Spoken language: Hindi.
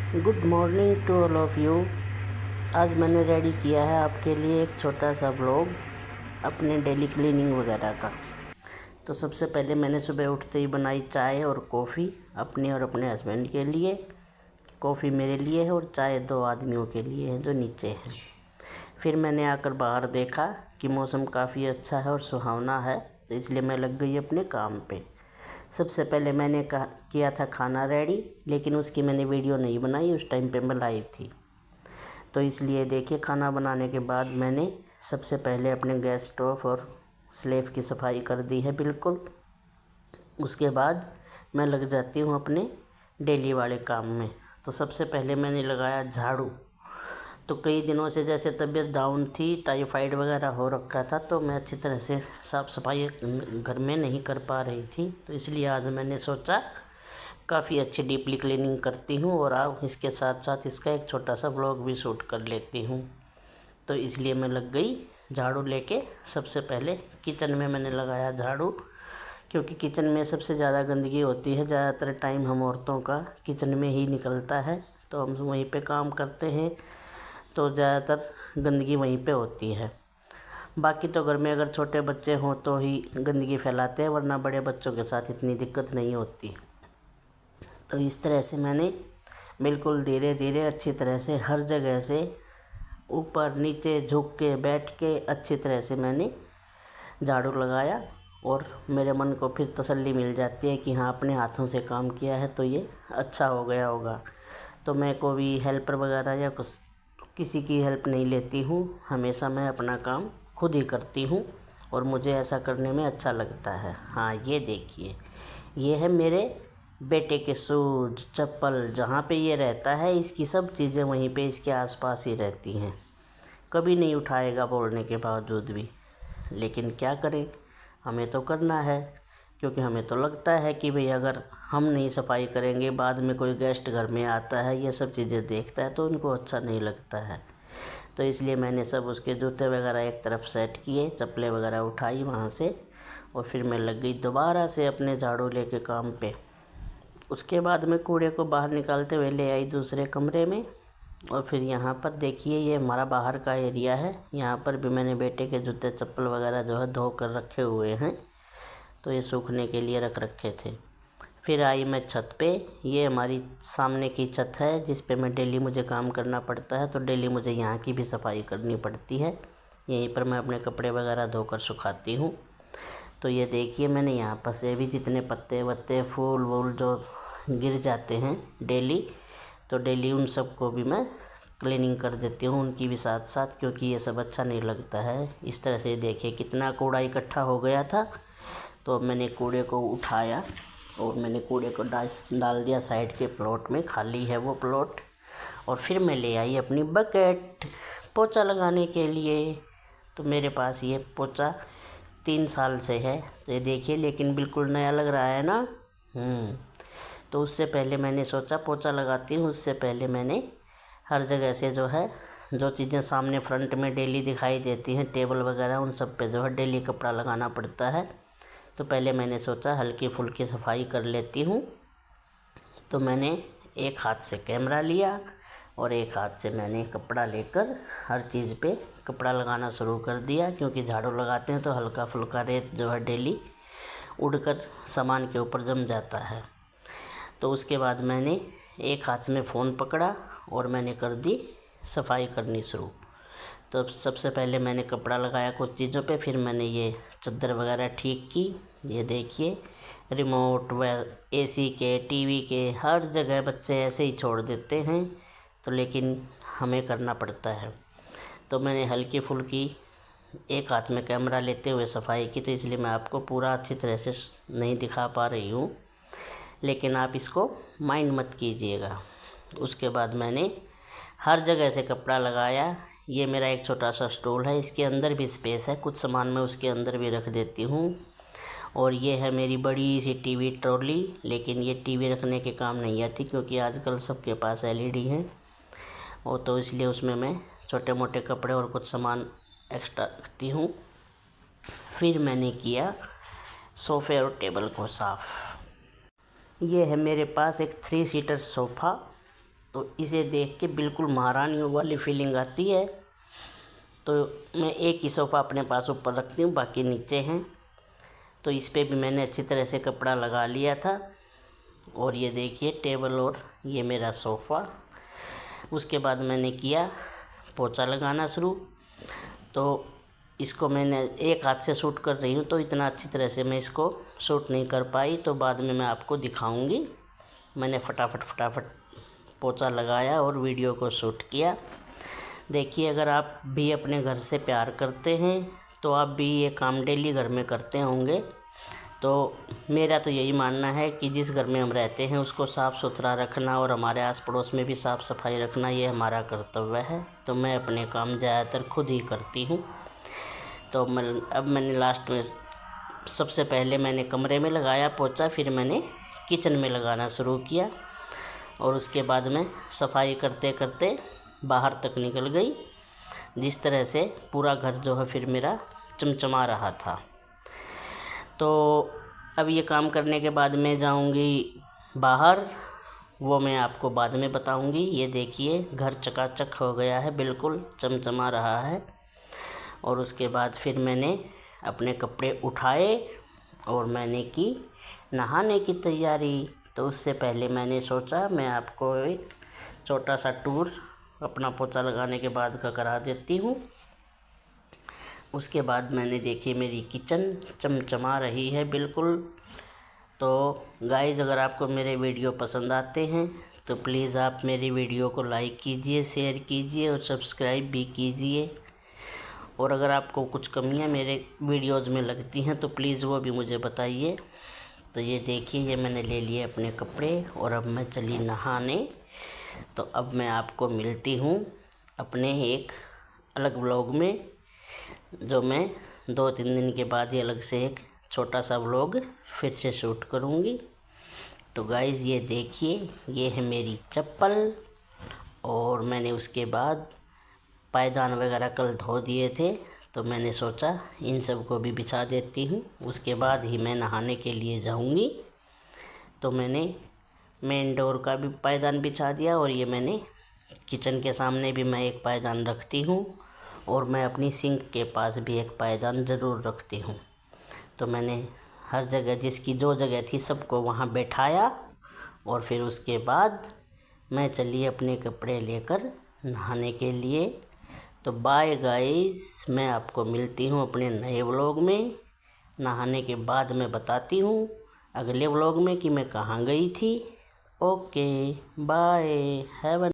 Good morning to all of you. आज मैंने रेडी किया है आपके लिए एक छोटा सा व्लॉग अपने डेली क्लीनिंग वगैरह का। तो सबसे पहले मैंने सुबह उठते ही बनाई चाय और कॉफ़ी अपने और अपने हस्बैंड के लिए। कॉफ़ी मेरे लिए है और चाय 2 आदमियों के लिए है जो नीचे हैं। फिर मैंने आकर बाहर देखा कि मौसम काफ़ी अच्छा है और सुहावना है, तो इसलिए मैं लग गई अपने काम पे। सबसे पहले मैंने किया था खाना रेडी, लेकिन उसकी मैंने वीडियो नहीं बनाई, उस टाइम पे मैं लाइव थी। तो इसलिए देखिए, खाना बनाने के बाद मैंने सबसे पहले अपने गैस स्टोव और स्लेव की सफाई कर दी है बिल्कुल। उसके बाद मैं लग जाती हूँ अपने डेली वाले काम में। तो सबसे पहले मैंने लगाया झाड़ू। तो कई दिनों से जैसे तबीयत डाउन थी, टाइफाइड वगैरह हो रखा था, तो मैं अच्छी तरह से साफ़ सफाई घर में नहीं कर पा रही थी। तो इसलिए आज मैंने सोचा काफ़ी अच्छी डीपली क्लीनिंग करती हूँ और अब इसके साथ साथ इसका एक छोटा सा व्लॉग भी शूट कर लेती हूँ। तो इसलिए मैं लग गई झाड़ू लेके। सबसे पहले किचन में मैंने लगाया झाड़ू, क्योंकि किचन में सबसे ज़्यादा गंदगी होती है। ज़्यादातर टाइम हम औरतों का किचन में ही निकलता है, तो हम वहीं पे काम करते हैं, तो ज़्यादातर गंदगी वहीं पे होती है। बाकी तो घर में अगर छोटे बच्चे हों तो ही गंदगी फैलाते हैं, वरना बड़े बच्चों के साथ इतनी दिक्कत नहीं होती। तो इस तरह से मैंने बिल्कुल धीरे धीरे अच्छी तरह से हर जगह से ऊपर नीचे झुक के बैठ के अच्छी तरह से मैंने झाड़ू लगाया। और मेरे मन को फिर तसल्ली मिल जाती है कि हाँ, अपने हाथों से काम किया है तो ये अच्छा हो गया होगा। तो मैं कोई भी हेल्पर वगैरह या किसी की हेल्प नहीं लेती हूँ। हमेशा मैं अपना काम खुद ही करती हूँ और मुझे ऐसा करने में अच्छा लगता है। हाँ, ये देखिए, ये है मेरे बेटे के शूज, चप्पल। जहाँ पे ये रहता है इसकी सब चीज़ें वहीं पे इसके आसपास ही रहती हैं। कभी नहीं उठाएगा बोलने के बावजूद भी, लेकिन क्या करें, हमें तो करना है। क्योंकि हमें तो लगता है कि भाई अगर हम नहीं सफाई करेंगे, बाद में कोई गेस्ट घर में आता है, ये सब चीज़ें देखता है तो उनको अच्छा नहीं लगता है। तो इसलिए मैंने सब उसके जूते वगैरह एक तरफ सेट किए, चप्पलें वगैरह उठाई वहाँ से, और फिर मैं लग गई दोबारा से अपने झाड़ू लेके काम पे। उसके बाद मैं कूड़े को बाहर निकालते हुए ले आई दूसरे कमरे में। और फिर यहाँ पर देखिए, ये हमारा बाहर का एरिया है। यहाँ पर भी मैंने बेटे के जूते चप्पल वगैरह जो है धो कर रखे हुए हैं, तो ये सूखने के लिए रख रखे थे। फिर आई मैं छत पे। ये हमारी सामने की छत है जिस पे मैं डेली मुझे काम करना पड़ता है, तो डेली मुझे यहाँ की भी सफाई करनी पड़ती है। यहीं पर मैं अपने कपड़े वगैरह धोकर सुखाती हूँ। तो ये देखिए, मैंने यहाँ पर से भी जितने पत्ते वत्ते फूल वूल जो गिर जाते हैं डेली, तो डेली उन सब को भी मैं क्लीनिंग कर देती हूँ, उनकी भी साथ साथ, क्योंकि ये सब अच्छा नहीं लगता है। इस तरह से देखिए कितना कूड़ा इकट्ठा हो गया था। तो अब मैंने कूड़े को उठाया और मैंने कूड़े को डाल दिया साइड के प्लॉट में, खाली है वो प्लॉट। और फिर मैं ले आई अपनी बकेट पोछा लगाने के लिए। तो मेरे पास ये पोछा 3 साल से है, तो ये देखिए, लेकिन बिल्कुल नया लग रहा है ना। तो उससे पहले मैंने सोचा पोछा लगाती हूँ, उससे पहले मैंने हर जगह से जो है, जो चीज़ें सामने फ्रंट में डेली दिखाई देती हैं, टेबल वगैरह, उन सब पे जो है डेली कपड़ा लगाना पड़ता है। तो पहले मैंने सोचा हल्की फुल्की सफाई कर लेती हूँ। तो मैंने एक हाथ से कैमरा लिया और एक हाथ से मैंने कपड़ा लेकर हर चीज़ पे कपड़ा लगाना शुरू कर दिया, क्योंकि झाड़ू लगाते हैं तो हल्का फुल्का रेत जो है डेली उड़कर सामान के ऊपर जम जाता है। तो उसके बाद मैंने एक हाथ में फ़ोन पकड़ा और मैंने कर दी सफाई करनी शुरू। तो सबसे पहले मैंने कपड़ा लगाया कुछ चीज़ों पे, फिर मैंने ये चादर वगैरह ठीक की। ये देखिए, रिमोट व एसी के, टीवी के, हर जगह बच्चे ऐसे ही छोड़ देते हैं, तो लेकिन हमें करना पड़ता है। तो मैंने हल्की फुल्की एक हाथ में कैमरा लेते हुए सफाई की, तो इसलिए मैं आपको पूरा अच्छी तरह से नहीं दिखा पा रही हूँ, लेकिन आप इसको माइंड मत कीजिएगा। उसके बाद मैंने हर जगह से कपड़ा लगाया। ये मेरा एक छोटा सा स्टूल है, इसके अंदर भी स्पेस है, कुछ सामान मैं उसके अंदर भी रख देती हूँ। और ये है मेरी बड़ी सी टीवी ट्रॉली, लेकिन ये टीवी रखने के काम नहीं आती, क्योंकि आजकल सबके पास एलईडी है, और तो इसलिए उसमें मैं छोटे मोटे कपड़े और कुछ सामान एक्स्ट्रा रखती हूँ। फिर मैंने किया सोफ़े और टेबल को साफ़। ये है मेरे पास एक 3 सीटर सोफ़ा, तो इसे देख के बिल्कुल महारानियों वाली फीलिंग आती है। तो मैं एक ही सोफ़ा अपने पास ऊपर रखती हूँ, बाकी नीचे हैं। तो इस पे भी मैंने अच्छी तरह से कपड़ा लगा लिया था। और ये देखिए टेबल और ये मेरा सोफ़ा। उसके बाद मैंने किया पोछा लगाना शुरू। तो इसको मैंने एक हाथ से शूट कर रही हूँ, तो इतना अच्छी तरह से मैं इसको शूट नहीं कर पाई, तो बाद में मैं आपको दिखाऊंगी। मैंने फटाफट पोछा लगाया और वीडियो को शूट किया। देखिए, अगर आप भी अपने घर से प्यार करते हैं तो आप भी ये काम डेली घर में करते होंगे। तो मेरा तो यही मानना है कि जिस घर में हम रहते हैं उसको साफ़ सुथरा रखना और हमारे आस पड़ोस में भी साफ़ सफाई रखना, ये हमारा कर्तव्य है। तो मैं अपने काम ज़्यादातर खुद ही करती हूँ। तो अब मैंने लास्ट में सबसे पहले मैंने कमरे में लगाया पोछा, फिर मैंने किचन में लगाना शुरू किया। और उसके बाद मैं सफाई करते करते बाहर तक निकल गई। जिस तरह से पूरा घर जो है फिर मेरा चमचमा रहा था। तो अब ये काम करने के बाद मैं जाऊंगी बाहर, वो मैं आपको बाद में बताऊंगी। ये देखिए घर चकाचक हो गया है, बिल्कुल चमचमा रहा है। और उसके बाद फिर मैंने अपने कपड़े उठाए और मैंने की नहाने की तैयारी। तो उससे पहले मैंने सोचा मैं आपको एक छोटा सा टूर अपना पोछा लगाने के बाद का करा देती हूँ। उसके बाद मैंने देखी मेरी किचन चमचमा रही है बिल्कुल। तो गाइज़, अगर आपको मेरे वीडियो पसंद आते हैं तो प्लीज़ आप मेरी वीडियो को लाइक कीजिए, शेयर कीजिए और सब्सक्राइब भी कीजिए। और अगर आपको कुछ कमियां मेरे वीडियोज़ में लगती हैं तो प्लीज़ वो भी मुझे बताइए। तो ये देखिए, ये मैंने ले लिए अपने कपड़े और अब मैं चली नहाने। तो अब मैं आपको मिलती हूँ अपने एक अलग व्लॉग में, जो मैं 2-3 दिन के बाद ही अलग से एक छोटा सा व्लॉग फिर से शूट करूँगी। तो गाइज़, ये देखिए, ये है मेरी चप्पल। और मैंने उसके बाद पायदान वगैरह कल धो दिए थे, तो मैंने सोचा इन सब को भी बिछा देती हूँ, उसके बाद ही मैं नहाने के लिए जाऊँगी। तो मैंने मेन डोर का भी पायदान बिछा दिया और ये मैंने किचन के सामने भी मैं एक पायदान रखती हूँ और मैं अपनी सिंक के पास भी एक पायदान ज़रूर रखती हूँ। तो मैंने हर जगह जिसकी जो जगह थी सबको वहाँ बैठाया और फिर उसके बाद मैं चली अपने कपड़े लेकर नहाने के लिए। तो बाय गाइस, मैं आपको मिलती हूँ अपने नए व्लॉग में। नहाने के बाद मैं बताती हूँ अगले व्लॉग में कि मैं कहाँ गई थी। Okay bye, have a